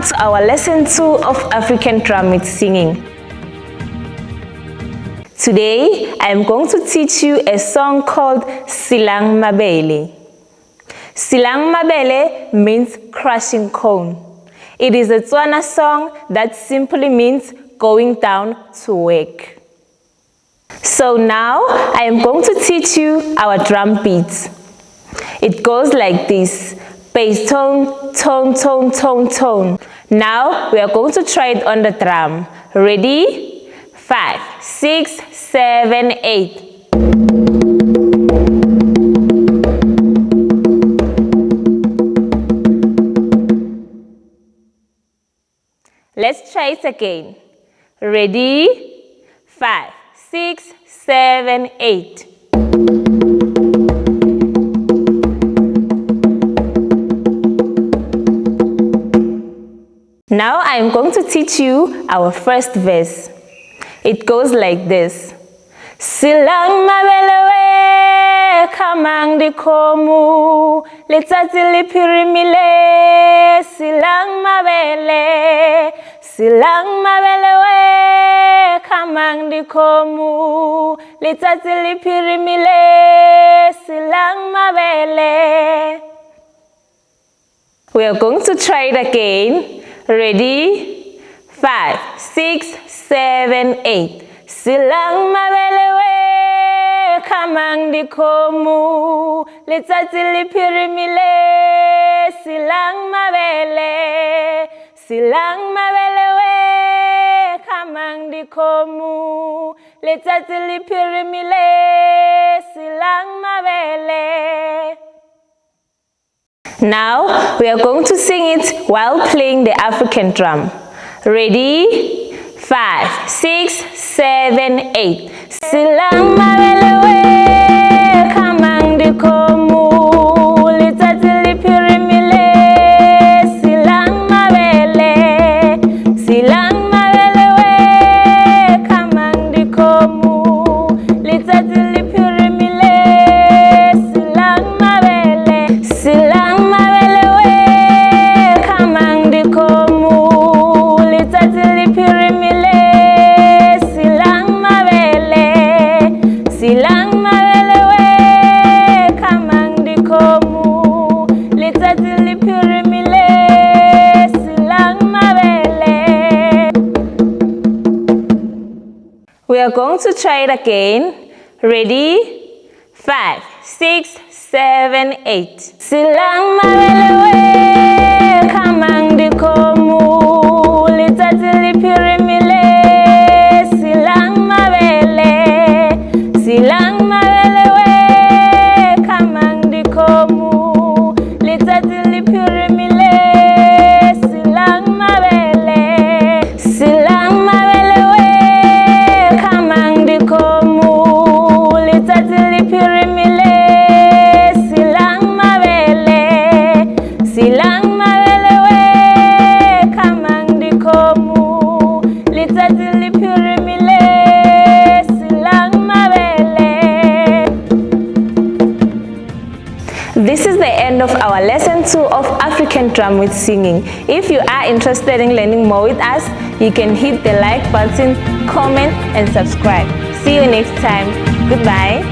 to our lesson 2 of African drum with singing. Today, I am going to teach you a song called Silang Mabele. Silang Mabele means crushing cone. It is a Tswana song that simply means going down to work. So now, I am going to teach you our drum beats. It goes like this: bass tone, tone, tone, tone, tone. Now, we are going to try it on the drum. Ready? 5, 6, 7, 8. Let's try it again. Ready? 5, 6, 7, 8. Now I am going to teach you our first verse. It goes like this: Silang Mabele we kamang di komu letsatsi le phirimile. Silang Mabele, Silang Mabele we kamang di komu letsatsi le phirimile. Silang Mabele. We are going to try it again. Ready? 5, 6, 7, 8. Silang Mabele we kamang di komu letsatsi le phirimile. Silang Mabele, Silang Mabele we kamang di komu letsatsi le phirimile. Silang Mabele. Now, we are going to sing it while playing the African drum. Ready? 5, 6, 7, 8. Silang Mabele we kamang di komu letsatsi le phirimile. Silang Mabele, Silang Mabele we kamang di komu letsatsi le phirimile. Silang Mabele, Silang Mabele we kamang di komu letsatsi le phirimile. Silang Mabele, Silang Mabele we kamang di komu letsatsi le phirimile. Silang Mabele. We are going to try it again. Ready? 5, 6, 7, 8. Silang Mabele we kamang di komu letsatsi le phirimile. Silang Mabele, Silang Mabele we kamang di komu letsatsi le phirimile. Silang Mabele, Silang Mabele we kamang di komu letsatsi le phirimile. Silang Mabele, Silang Mabele we kamang di komu letsatsi le phirimile. Silang Mabele. This is the end of our lesson 2 of African drum with singing. If you are interested in learning more with us, you can hit the like button, comment and subscribe. See you next time. Goodbye.